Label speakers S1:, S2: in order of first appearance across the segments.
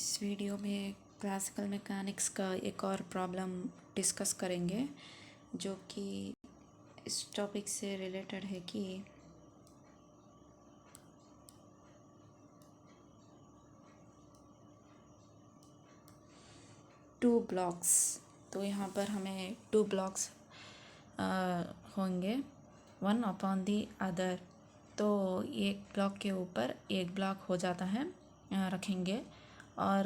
S1: इस वीडियो में classical mechanics का एक और प्रॉब्लम डिस्कस करेंगे जो कि इस टॉपिक से रिलेटेड है कि टू ब्लॉक्स। तो यहाँ पर हमें टू ब्लॉक्स होंगे वन अपॉन दी अदर। तो एक ब्लॉक के ऊपर एक ब्लॉक हो जाता है रखेंगे और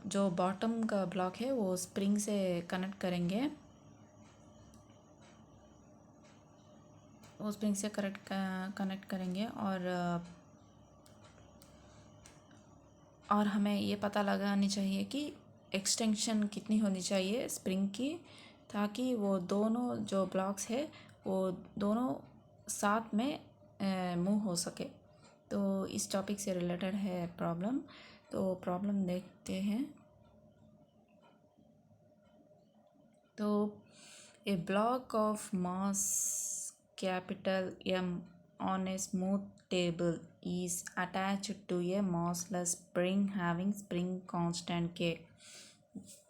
S1: जो बॉटम का ब्लॉक है वो स्प्रिंग से कनेक्ट करेंगे। वो स्प्रिंग से कनेक्ट करेंगे और हमें ये पता लगानी चाहिए कि एक्सटेंशन कितनी होनी चाहिए स्प्रिंग की, ताकि वो दोनों जो ब्लॉक्स है वो दोनों साथ में मूव हो सके। तो इस टॉपिक से रिलेटेड है प्रॉब्लम। तो प्रॉब्लम देखते हैं। तो a block of mass capital M on a smooth table is attached to a massless spring having spring constant K।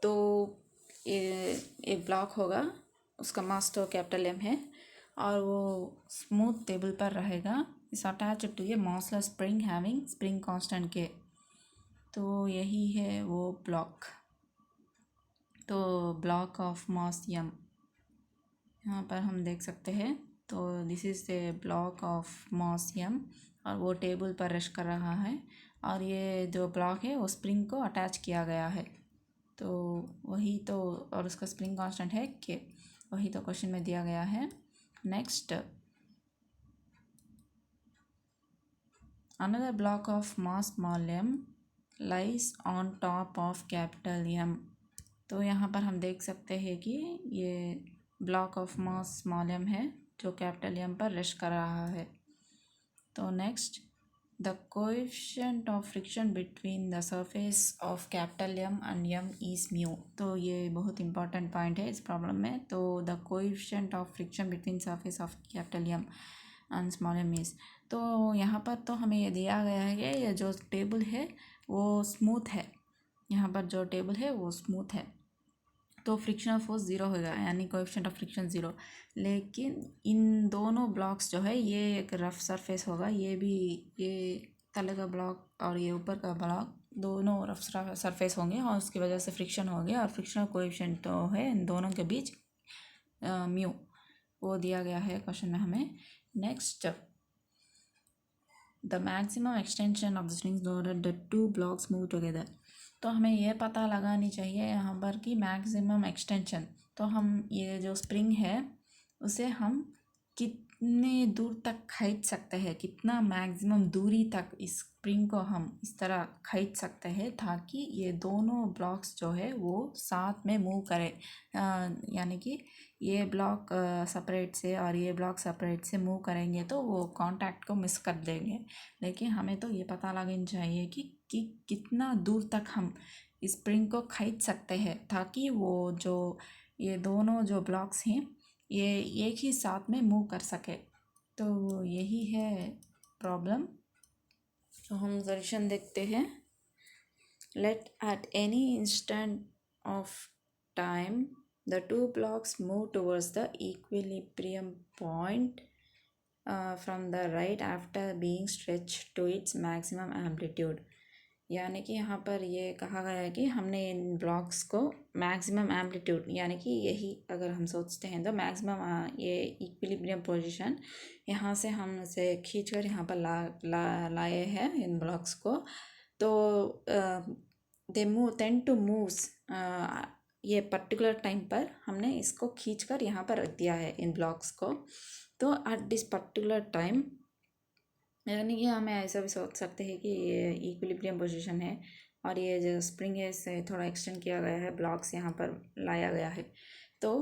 S1: तो ये ब्लॉक होगा, उसका मास तो कैपिटल M है और वो स्मूथ टेबल पर रहेगा। इस attach to a massless spring having spring constant K। तो यही है वो ब्लॉक। तो ब्लॉक ऑफ मास M यहाँ पर हम देख सकते हैं। तो this is the block of mass M और वो टेबल पर रेस्ट कर रहा है और ये जो ब्लॉक है वो स्प्रिंग को अटैच किया गया है। तो वही तो, और उसका स्प्रिंग कांस्टेंट है K। वही तो क्वेश्चन में दिया गया है। Next, another block of mass small m lies on top of capital M। तो यहाँ पर हम देख सकते हैं कि ये block of mass small m है जो कैपिटल M पर रेस्ट कर रहा है। तो next, the coefficient of friction between the surface of capital M and M is mu. तो ये बहुत इंपॉर्टेंट पॉइंट है इस प्रॉब्लम में। तो the coefficient of friction between surface of capital M and small m is. तो यहाँ पर तो हमें ये दिया गया है कि ये जो टेबल है वो स्मूथ है। यहाँ पर जो टेबल है वो स्मूथ है तो फ्रिक्शनल फोर्स ज़ीरो होगा, यानी कोएफिशिएंट ऑफ फ्रिक्शन ज़ीरो। लेकिन इन दोनों ब्लॉक्स जो है ये एक रफ सरफेस होगा, ये भी, ये तले का ब्लॉक और ये ऊपर का ब्लॉक दोनों रफ सरफेस होंगे और उसकी वजह से फ्रिक्शन होगी और फ्रिक्शनल कोएफिशिएंट तो है इन दोनों के बीच म्यू, वो दिया गया है क्वेश्चन में हमें। Next, the maximum extension of the strings the two blocks move together. तो हमें ये पता लगानी चाहिए यहाँ पर कि मैक्सिमम एक्सटेंशन। तो हम ये जो स्प्रिंग है उसे हम कितने दूर तक खींच सकते हैं, कितना मैक्सिमम दूरी तक इस स्प्रिंग को हम इस तरह खींच सकते हैं ताकि ये दोनों ब्लॉक्स जो है वो साथ में मूव करें। यानी कि ये ब्लॉक सेपरेट से और ये ब्लॉक सेपरेट से मूव करेंगे तो वो कांटेक्ट को मिस कर देंगे। लेकिन हमें तो ये पता लगाना चाहिए कि कितना दूर तक हम स्प्रिंग को खींच सकते हैं ताकि वो जो ये दोनों जो ब्लॉक्स हैं ये एक ही साथ में मूव कर सके। तो यही है प्रॉब्लम। तो हम सॉल्यूशन देखते हैं। Let at any instant of time the two blocks move towards the equilibrium point from the right after being stretched to its maximum amplitude। यानी कि यहाँ पर ये कहा गया है कि हमने इन ब्लॉक्स को मैक्सिमम एम्पलीट्यूड, यानी कि यही अगर हम सोचते हैं तो मैक्सिमम ये इक्विलिब्रियम पोजीशन यहाँ से हम इसे खींचकर यहाँ पर लाए हैं इन ब्लॉक्स को। तो they move tend to moves, ये पर्टिकुलर टाइम पर हमने इसको खींचकर यहाँ पर रख दिया है इन ब्लॉक्स को। तो एट दिस पर्टिकुलर टाइम, यानी कि हमें ऐसा भी सोच सकते हैं कि ये इक्विलिब्रियम पोजीशन है और ये जो स्प्रिंग है इसे थोड़ा एक्सटेंड किया गया है, ब्लॉक्स यहाँ पर लाया गया है। तो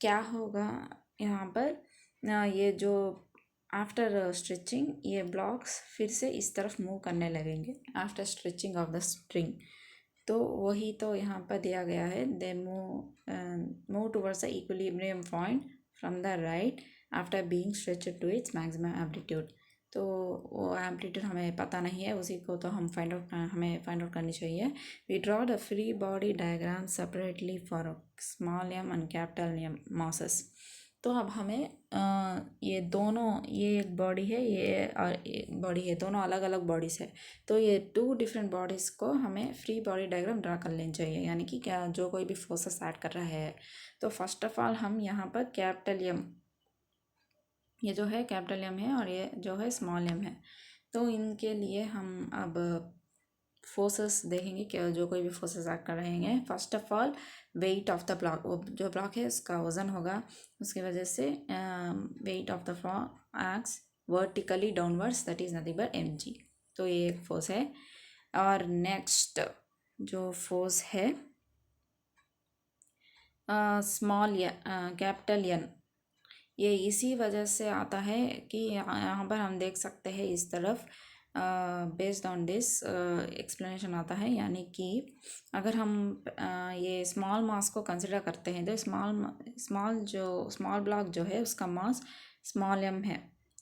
S1: क्या होगा यहाँ पर, ये जो आफ्टर स्ट्रेचिंग ये ब्लॉक्स फिर से इस तरफ मूव करने लगेंगे after stretching of the spring. तो वही तो यहाँ पर दिया गया है, they move towards the equilibrium point from the right after being stretched to its maximum amplitude. तो वो एम्पलीट्यूड हमें पता नहीं है, उसी को तो हमें फाइंड आउट करनी चाहिए। We draw the free body diagram separately for small m and capital M masses. तो अब हमें ये दोनों, ये एक बॉडी है, ये और एक बॉडी है, दोनों अलग अलग बॉडीज़ है। तो ये 2 डिफरेंट बॉडीज़ को हमें फ्री बॉडी डायग्राम ड्रा कर लेनी चाहिए, यानी कि क्या जो कोई भी फोर्सेस ऐड कर रहा है। तो फर्स्ट ऑफ ऑल हम यहाँ पर कैपिटल एम, ये जो है कैपिटल एम है और ये जो है स्मॉल एम है। तो इनके लिए हम अब फोर्सेस देखेंगे कि जो कोई भी फोर्सेस ऐड कर रहे हैं। First of all weight of the block, वो जो ब्लॉक है उसका वजन होगा, उसकी वजह से weight of the block acts vertically downwards, that is nothing but mg। तो ये एक फोर्स है। और नेक्स्ट जो फोर्स है स्मॉल या कैपिटल एन, ये इसी वजह से आता है कि यहाँ पर हम देख सकते हैं इस तरफ बेस्ड ऑन दिस एक्सप्लेनेशन आता है, यानी कि अगर हम ये स्मॉल मास को कंसिडर करते हैं तो स्मॉल ब्लॉक जो है उसका मास स्मॉल एम है,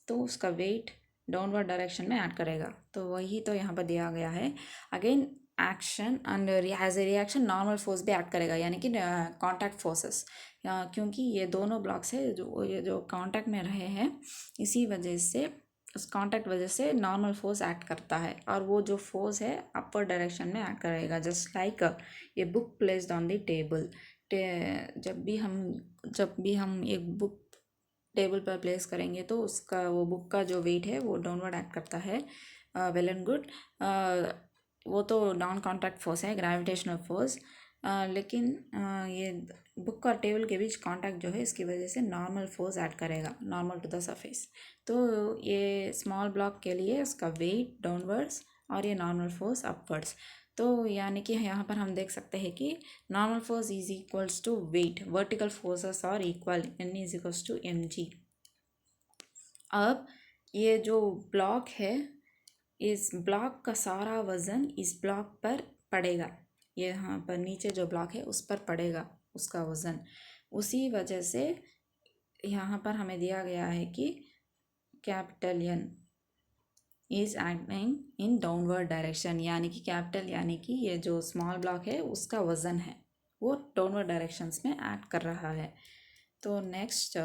S1: तो उसका वेट डाउनवर्ड डायरेक्शन में ऐड करेगा। तो वही तो यहाँ पर दिया गया है। Again action and as a reaction normal force भी ऐड करेगा, यानी कि कॉन्टैक्ट फोर्सेस, क्योंकि ये दोनों ब्लॉक्स है जो कांटेक्ट में रहे हैं, इसी वजह से उस कांटेक्ट वजह से नॉर्मल फोर्स एक्ट करता है, और वो जो फोर्स है अपर डायरेक्शन में एक्ट करेगा। जस्ट लाइक ये book placed on the table, जब भी हम एक बुक टेबल पर प्लेस करेंगे तो उसका वो बुक का जो वेट है वो डाउनवर्ड एक्ट करता है। वेल एंड गुड, वो तो नॉन कॉन्टैक्ट फोर्स है, ग्रेविटेशनल फोर्स। लेकिन ये बुक और टेबल के बीच कांटेक्ट जो है इसकी वजह से नॉर्मल फोर्स ऐड करेगा, नॉर्मल टू द सरफेस। तो ये स्मॉल ब्लॉक के लिए उसका वेट डाउनवर्ड्स और ये नॉर्मल फोर्स अपवर्ड्स। तो यानी कि यहाँ पर हम देख सकते हैं कि normal force is equals to weight, vertical forces are equal, n is equals to mg। अब ये जो ब्लॉक है, इस ब्लॉक का सारा वज़न इस ब्लॉक पर पड़ेगा, ये यहाँ पर नीचे जो ब्लॉक है उस पर पड़ेगा उसका वज़न। उसी वजह से यहाँ पर हमें दिया गया है कि capital N is acting in downward direction, यानी कि कैपिटल यानी कि ये जो स्मॉल ब्लॉक है उसका वज़न है वो डाउनवर्ड डायरेक्शंस में एक्ट कर रहा है। तो नेक्स्ट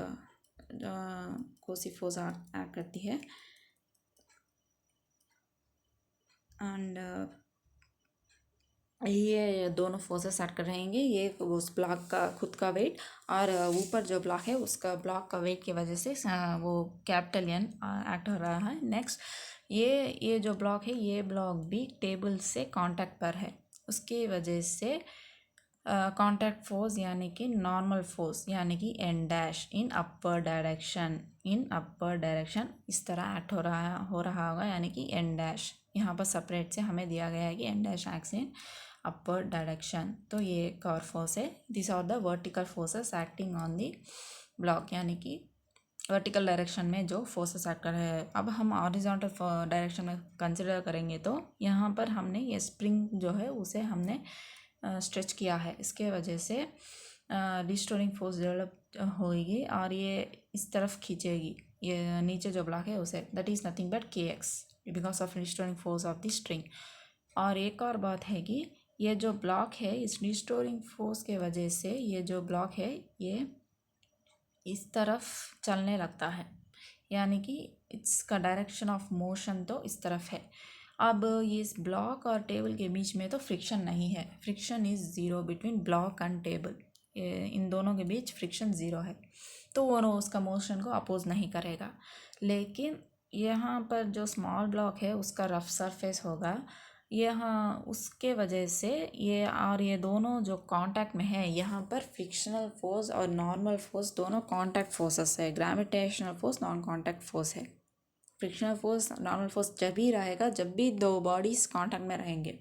S1: कोसी फोर्स एक्ट करती है, एंड ये दोनों फोर्सेस ऐड कर रहेंगे। ये उस ब्लॉक का खुद का वेट और ऊपर जो ब्लॉक है उसका ब्लॉक का वेट की वजह से वो कैपिटल एन एक्ट हो रहा है। नेक्स्ट ये जो ब्लॉक है, ये ब्लॉक भी टेबल से कांटेक्ट पर है, उसकी वजह से कांटेक्ट फोर्स यानी कि नॉर्मल फोर्स यानी कि n dash in upper direction इस तरह एक्ट हो रहा होगा, यानी कि n डैश यहाँ पर सेपरेट से हमें दिया गया है कि n dash acts in upper direction. तो ये एक और फोर्स है। This are the vertical forces acting on the block, यानी कि वर्टिकल डायरेक्शन में जो फोर्सेस एक्ट कर रहे हैं। अब हम हॉरिजॉन्टल डायरेक्शन में कंसिडर करेंगे तो यहाँ पर हमने ये स्प्रिंग जो है उसे हमने स्ट्रेच किया है, इसके वजह से रिस्टोरिंग फोर्स डेवलप होगी और ये इस तरफ खींचेगी ये नीचे जो ब्लॉक है उसे, that is nothing but kx because of restoring force of the string. और एक और बात है कि ये जो ब्लॉक है इस रिस्टोरिंग फोर्स के वजह से ये जो ब्लॉक है ये इस तरफ चलने लगता है, यानी कि इसका डायरेक्शन ऑफ मोशन तो इस तरफ है। अब ये इस ब्लॉक और टेबल के बीच में तो फ्रिक्शन नहीं है, friction is zero between block and table, इन दोनों के बीच फ्रिक्शन ज़ीरो है, तो वो उसका मोशन को अपोज नहीं करेगा। लेकिन यहाँ पर जो स्मॉल ब्लॉक है उसका रफ सरफेस होगा, यहाँ उसके वजह से ये दोनों जो कांटेक्ट में है, यहाँ पर फ्रिक्शनल फोर्स और नॉर्मल फोर्स दोनों कांटेक्ट फोर्सेस है। Gravitational force non contact force है। फ्रिक्शनल फोर्स नॉर्मल फोर्स जब ही रहेगा जब भी दो बॉडीज़ कांटेक्ट में रहेंगे।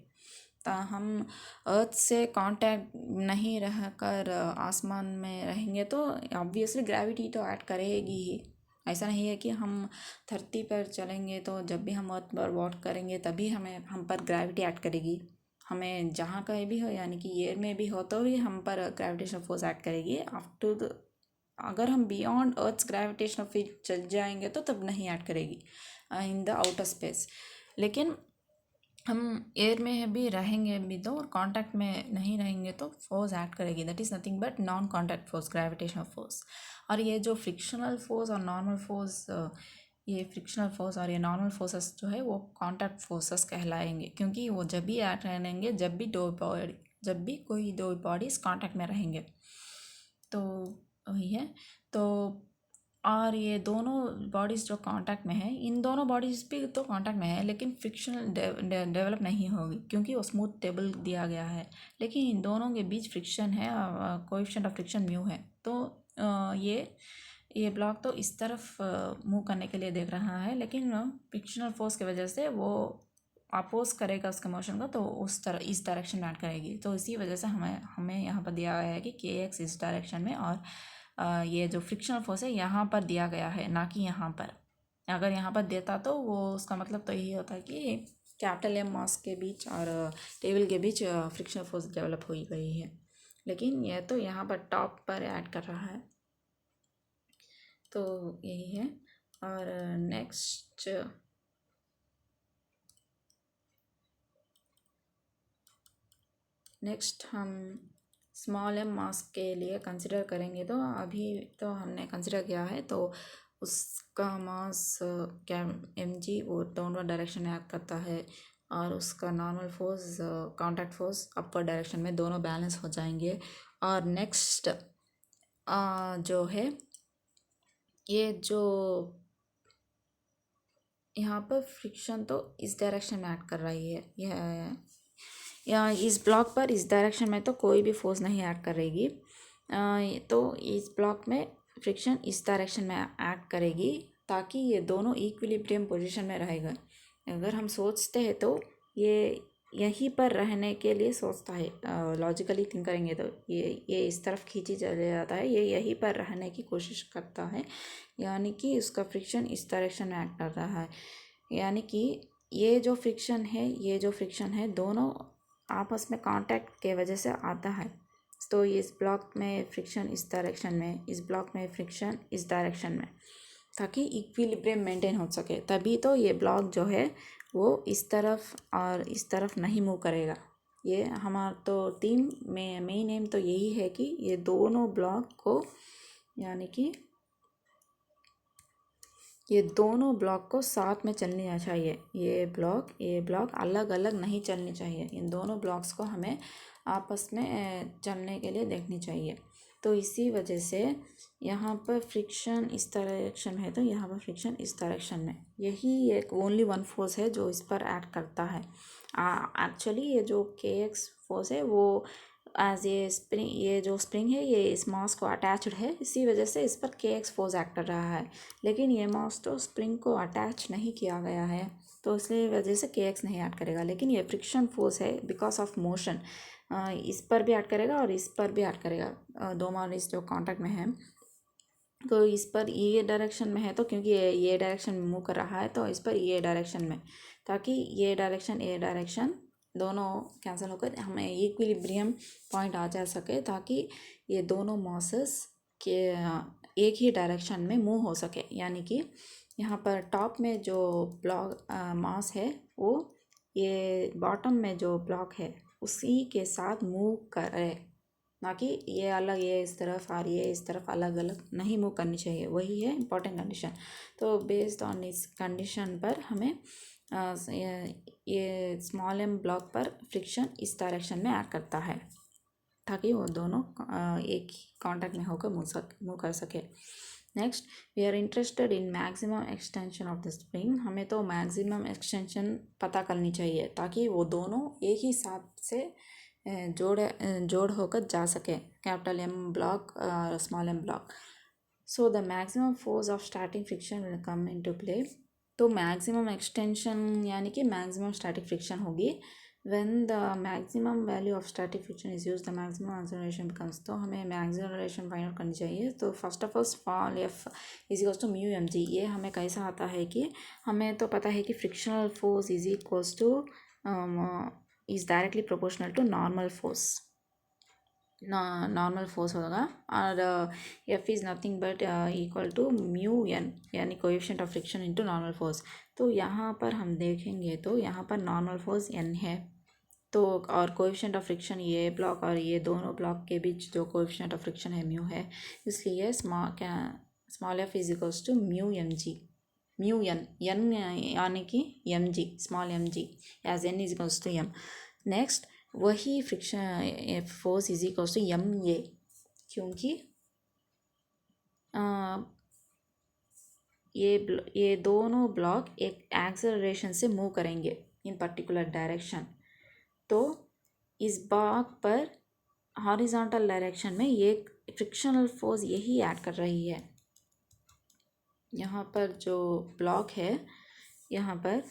S1: तो हम अर्थ से कांटेक्ट नहीं रहकर आसमान में रहेंगे तो ऑब्वियसली ग्रेविटी तो ऐड करेगी ही। ऐसा नहीं है कि हम धरती पर चलेंगे तो जब भी हम अर्थ पर वॉक करेंगे तभी हम पर ग्रेविटी ऐड करेगी। हमें जहाँ कहीं भी हो, यानी कि एयर में भी हो तो भी हम पर ग्रेविटेशनल फोर्स ऐड करेगी। अगर हम बियॉन्ड अर्थ्स ग्रेविटेशनल फील्ड चल जाएंगे तो तब नहीं ऐड करेगी। In the outer space. लेकिन हम एयर में भी रहेंगे भी तो और कांटेक्ट में नहीं रहेंगे तो फोर्स एक्ट करेगी। That is nothing but non contact force, gravitational force. और ये जो फ्रिक्शनल फोर्स और नॉर्मल फोर्स, ये फ्रिक्शनल फोर्स और ये नॉर्मल फोर्सेस जो है वो कांटेक्ट फोर्सेस कहलाएंगे, क्योंकि वो जब भी एक्ट रहेंगे जब भी कोई दो बॉडीज कांटेक्ट में रहेंगे। तो वही है। तो और ये दोनों बॉडीज़ जो कांटेक्ट में है, इन दोनों बॉडीज़ भी तो कांटेक्ट में है, लेकिन फ्रिक्शन डेवलप नहीं होगी क्योंकि वो स्मूथ टेबल दिया गया है। लेकिन इन दोनों के बीच फ्रिक्शन है, कोएफिशिएंट ऑफ फ्रिक्शन म्यू है। तो ये ब्लॉक तो इस तरफ मूव करने के लिए देख रहा है, लेकिन फ्रिक्शनल फोर्स की वजह से वो अपोज करेगा उसके मोशन का, तो इस डायरेक्शन में एक्ट करेगी। तो इसी वजह से हमें यहाँ पर दिया गया है कि kx इस डायरेक्शन में, और ये जो फ्रिक्शनल फोर्स है यहाँ पर दिया गया है, ना कि यहाँ पर। अगर यहाँ पर देता तो वो उसका मतलब तो यही होता है कि कैपिटल एम मास के बीच और टेबल के बीच फ्रिक्शनल फोर्स डेवलप हो गई है। लेकिन यह तो यहाँ पर टॉप पर ऐड कर रहा है, तो यही है। और नेक्स्ट हम स्मॉल एम मास के लिए कंसिडर करेंगे। तो अभी तो हमने कंसिडर किया है, तो उसका मास क्या mg वो डाउनवर्ड डायरेक्शन में एक्ट करता है, और उसका normal force contact force upward direction में, दोनों बैलेंस हो जाएंगे। और नेक्स्ट जो है ये जो यहाँ पर फ्रिक्शन तो इस डायरेक्शन में एक्ट कर रही है, यह या इस ब्लॉक पर इस डायरेक्शन में तो कोई भी फोर्स नहीं ऐड करेगी। तो इस ब्लॉक में फ्रिक्शन इस डायरेक्शन में ऐड करेगी ताकि ये दोनों इक्विलिब्रियम पोजीशन में रहेगा। अगर हम सोचते हैं तो ये यहीं पर रहने के लिए सोचता है, लॉजिकली थिंक करेंगे तो ये इस तरफ खींची चले जाता है, ये यहीं पर रहने की कोशिश करता है, यानी कि उसका फ्रिक्शन इस डायरेक्शन में एक्ट कर रहा है। यानी कि ये जो फ्रिक्शन है दोनों आपस में कांटेक्ट के वजह से आता है। तो इस ब्लॉक में फ्रिक्शन इस डायरेक्शन में, इस ब्लॉक में फ्रिक्शन इस डायरेक्शन में, ताकि इक्विलिब्रियम मेंटेन हो सके। तभी तो ये ब्लॉक जो है वो इस तरफ और इस तरफ नहीं मूव करेगा। ये हमारा तो थीम में मेन एम तो यही है कि ये दोनों ब्लॉक को, यानी कि ये दोनों ब्लॉक को साथ में चलना चाहिए। ये ब्लॉक अलग अलग नहीं चलनी चाहिए। इन दोनों ब्लॉक्स को हमें आपस में चलने के लिए देखनी चाहिए। तो इसी वजह से यहाँ पर फ्रिक्शन इस डायरेक्शन में है, तो यहाँ पर फ्रिक्शन इस डायरेक्शन में, यही एक ओनली वन फोर्स है जो इस पर एक्ट करता है। एक्चुअली ये जो kx फोर्स है वो एज ये जो स्प्रिंग है ये इस मास को अटैच्ड है, इसी वजह से इस पर kx फोर्स एक्ट कर रहा है। लेकिन ये मास तो स्प्रिंग को अटैच नहीं किया गया है, तो इसलिए वजह से kx नहीं ऐड करेगा। लेकिन ये फ्रिक्शन फोर्स है बिकॉज ऑफ मोशन, इस पर भी ऐड करेगा और इस पर भी ऐड करेगा। दो मास जो कांटेक्ट में है, तो इस पर ये डायरेक्शन में है, तो क्योंकि ये डायरेक्शन में मूव कर रहा है तो इस पर ये डायरेक्शन में, ताकि ये डायरेक्शन दोनों कैंसिल होकर हमें इक्विलिब्रियम पॉइंट आ जा सके, ताकि ये दोनों मासेस के एक ही डायरेक्शन में मूव हो सके। यानी कि यहाँ पर टॉप में जो ब्लॉक मास है वो ये बॉटम में जो ब्लॉक है उसी के साथ मूव करे, ना कि ये इस तरफ और ये इस तरफ अलग अलग नहीं मूव करनी चाहिए। वही है इम्पोर्टेंट कंडीशन। तो बेस्ड ऑन इस कंडीशन पर हमें ये स्मॉल एम ब्लॉक पर फ्रिक्शन इस डायरेक्शन में ऐड करता है, ताकि वो दोनों एक ही कांटेक्ट में होकर मूव कर सके। Next we are interested in maximum extension of the spring. हमें तो मैक्सिमम एक्सटेंशन पता करनी चाहिए ताकि वो दोनों एक ही साथ से जोड़ होकर जा सके, capital M block small m block. So the maximum force of static friction will come into play. तो मैक्सिमम एक्सटेंशन यानी कि मैक्सिमम स्टैटिक फ्रिक्शन होगी when the maximum value of static friction is used, the maximum acceleration becomes। तो हमें acceleration find out करनी चाहिए। तो first of all small F is equals to mu M g. ये हमें कैसा आता है कि हमें तो पता है कि frictional force is equals to is directly proportional to normal force. Normal force होगा और F is nothing but equal to mu N यानी coefficient of friction into normal force. तो यहाँ पर हम देखेंगे तो यहाँ पर नॉर्मल फोर्स एन है तो और कोएफिशिएंट ऑफ फ्रिक्शन ये ब्लॉक और ये दोनों ब्लॉक के बीच जो कोएफिशिएंट ऑफ फ्रिक्शन है म्यू है, इसलिए small F is equals to mu M G, mu N N यानी कि M G, small M G as N is equals to M. Next वही friction force is equals to M A, क्योंकि ये दोनों block एक acceleration से move करेंगे इन particular direction. तो इस ब्लॉक पर हॉरिजॉन्टल डायरेक्शन में ये फ्रिक्शनल फोर्स यही ऐड कर रही है। यहाँ पर जो ब्लॉक है, यहाँ पर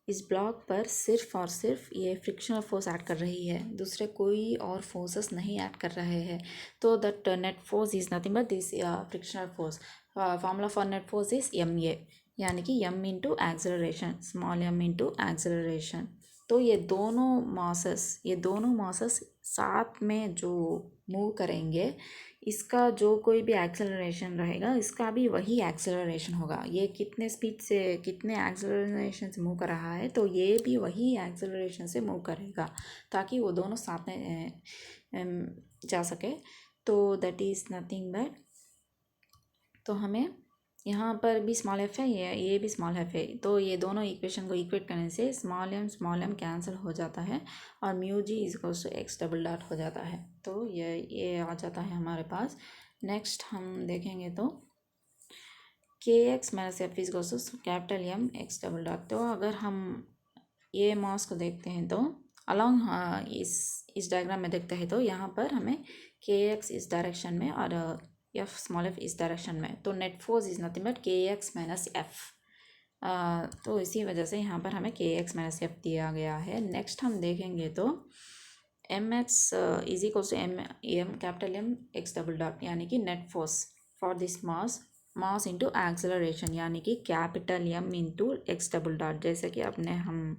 S1: इस ब्लॉक पर सिर्फ और सिर्फ ये फ्रिक्शनल फोर्स ऐड कर रही है, दूसरे कोई और फोर्सेस नहीं ऐड कर रहे हैं। तो that net force is nothing but this frictional force. Formula for net force is m a, यानी कि m into acceleration, small m into acceleration. तो ये दोनों मासेस साथ में जो मूव करेंगे, इसका जो कोई भी एक्सेलरेशन रहेगा इसका भी वही एक्सेलरेशन होगा। ये कितने स्पीड से कितने एक्सेलरेशन से मूव कर रहा है तो ये भी वही एक्सेलरेशन से मूव करेगा ताकि वो दोनों साथ में जा सके। तो दैट इज़ नथिंग बट, तो हमें यहाँ पर भी स्मॉल एफ है, ये भी स्मॉल एफ है, तो ये दोनों इक्वेशन को इक्वेट करने से स्मॉल एम कैंसिल हो जाता है और mu g is equals to x double dot हो जाता है। तो ये आ जाता है हमारे पास। नेक्स्ट हम देखेंगे तो k x minus f is equals to capital M x double dot. तो अगर हम ये मास को देखते हैं तो अलॉन्ग इस डायग्राम में देखते हैं तो यहाँ पर हमें के एक्स इस डायरेक्शन में और एफ स्मॉल एफ इस डायरेक्शन में, तो net force is nothing but के एक्स माइनस एफ। तो इसी वजह से यहाँ पर हमें के एक्स माइनस एफ दिया गया है। नेक्स्ट हम देखेंगे तो m x is equals to m capital M x double dot, यानी कि net force for this mass into acceleration, यानी कि capital M into x double dot. जैसे कि हम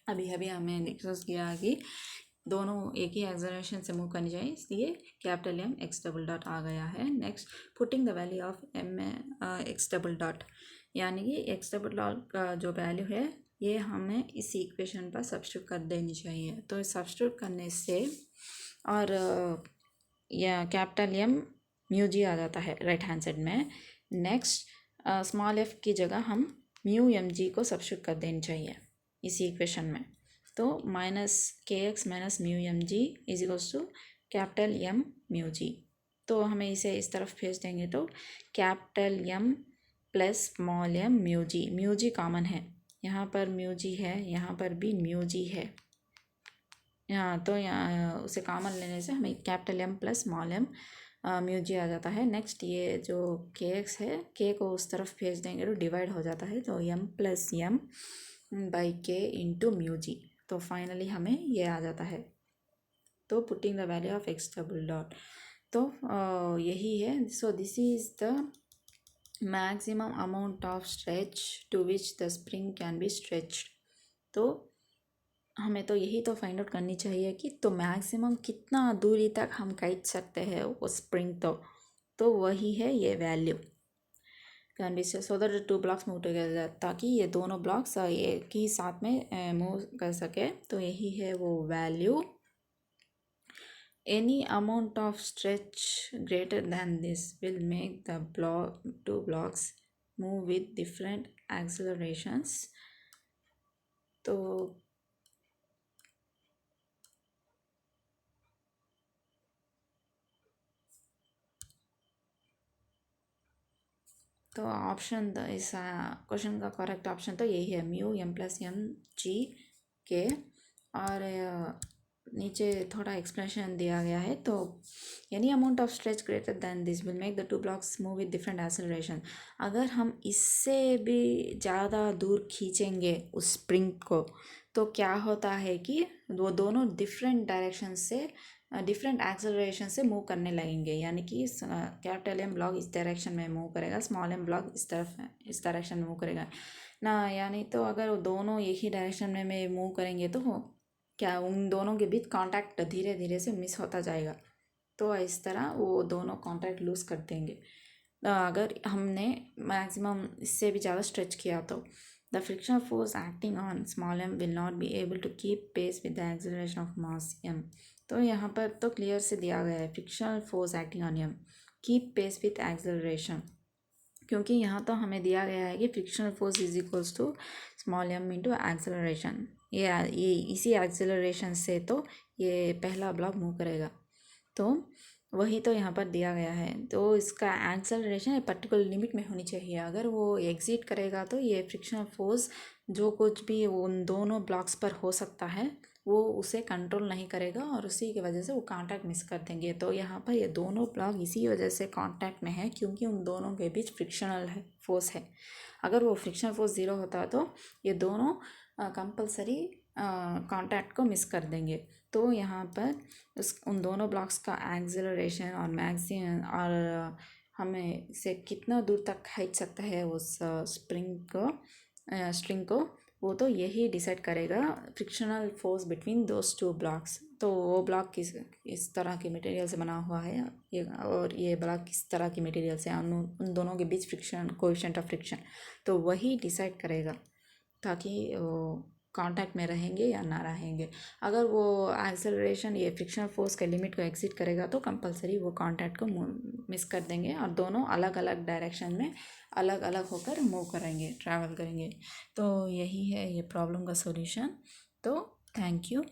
S1: अभी हमें डिस्कस किया कि दोनों एक ही एक्सेलरेशन से मूव करनी चाहिए, इसलिए capital M x double dot आ गया है। Next putting the value of M x double dot, यानी कि एक्स डबल डॉट का जो वैल्यू है ये हमें इस इक्वेशन पर सब्स्टिट्यूट कर देनी चाहिए। तो सब्स्टिट्यूट करने से और या कैपिटल एम म्यू जी आ जाता है राइट हैंड साइड में। नेक्स्ट स्मॉल एफ की जगह हम म्यू एम जी को सब्स्टिट्यूट कर देनी चाहिए इसी इक्वेशन में। तो माइनस के x minus mu M G is equals to capital M mu जी। तो हमें इसे इस तरफ भेज देंगे तो capital M plus small M mu G common है, यहाँ पर म्यू जी है, यहाँ पर भी म्यू जी है। तो यहाँ उसे कॉमन लेने से हमें capital M plus small M mu G आ जाता है। नेक्स्ट ये जो के एक्स है, के को उस तरफ भेज देंगे तो डिवाइड हो जाता है, तो m plus M by k into mu जी। तो फाइनली हमें ये आ जाता है। तो putting the value of x double dot, तो यही है। So this is the maximum amount of stretch to which the spring can be stretched. तो हमें तो यही तो फाइंड आउट करनी चाहिए कि तो मैक्सिमम कितना दूरी तक हम खींच सकते हैं वो स्प्रिंग, तो वही है ये value can be so that to blocks move together, ताकि ये दोनों ब्लॉक्स एक ही साथ में मूव कर सके। तो यही है वो value. Any amount of stretch greater than this will make the two blocks move with different accelerations। तो ऑप्शन इस क्वेश्चन का करेक्ट ऑप्शन तो यही है, mu m plus M g k. और नीचे थोड़ा एक्सप्लेनेशन दिया गया है। तो any amount of stretch greater than this will make the two blocks move with different acceleration. अगर हम इससे भी ज़्यादा दूर खींचेंगे उस स्प्रिंग को तो क्या होता है कि वो दोनों डिफरेंट डायरेक्शन से डिफरेंट एक्सेलरेशन से मूव करने लगेंगे, यानी कि कैपिटल एम ब्लॉक इस डायरेक्शन में मूव करेगा, स्मॉल एम ब्लॉक इस डायरेक्शन में मूव करेगा ना। यानी तो अगर वो दोनों एक ही डायरेक्शन में मूव करेंगे तो क्या उन दोनों के बीच कांटेक्ट धीरे धीरे से मिस होता जाएगा। तो इस तरह वो दोनों कांटेक्ट लूज़ कर देंगे। अगर हमने मैक्सिमम इससे भी ज़्यादा स्ट्रेच किया तो the frictional force acting on small m will not be able to keep pace with the acceleration of mass M. तो यहाँ पर तो क्लियर से दिया गया है frictional force acting on m keep pace with acceleration, क्योंकि यहाँ तो हमें दिया गया है कि frictional force is equals to small m into acceleration. ये इसी एक्सेलरेशन से तो ये पहला ब्लॉक मूव करेगा, तो वही तो यहाँ पर दिया गया है। तो इसका एक्सेलरेशन एक पर्टिकुलर लिमिट में होनी चाहिए। अगर वो एग्जिट करेगा तो ये फ्रिक्शनल फोर्स जो कुछ भी उन दोनों ब्लॉक्स पर हो सकता है वो उसे कंट्रोल नहीं करेगा और उसी की वजह से वो कांटेक्ट मिस कर देंगे। तो यहाँ पर ये दोनों ब्लॉक इसी वजह से कांटेक्ट में है क्योंकि उन दोनों के बीच फ्रिक्शनल है फोर्स है। अगर वो फ्रिक्शनल फोर्स ज़ीरो होता तो ये दोनों कंपलसरी कांटेक्ट को मिस कर देंगे। तो यहाँ पर उन दोनों ब्लॉक्स का एक्सेलरेशन और मैक्सिमम और हमें से कितना दूर तक खींच सकता है उस स्ट्रिंग को वो तो यही डिसाइड करेगा frictional force between those two blocks. तो वो ब्लॉक इस तरह के मटेरियल से बना हुआ है और ये ब्लॉक किस तरह की मटेरियल से, उन दोनों के बीच फ्रिक्शन कोएफिशिएंट ऑफ फ्रिक्शन तो वही डिसाइड करेगा ताकि वो कांटेक्ट में रहेंगे या ना रहेंगे। अगर वो एक्सेलरेशन ये फ्रिक्शनल फोर्स के लिमिट को एक्सीड करेगा तो कंपलसरी वो कांटेक्ट को मिस कर देंगे और दोनों अलग अलग डायरेक्शन में अलग अलग होकर मूव करेंगे, ट्रैवल करेंगे। तो यही है ये प्रॉब्लम का सॉल्यूशन। तो थैंक यू।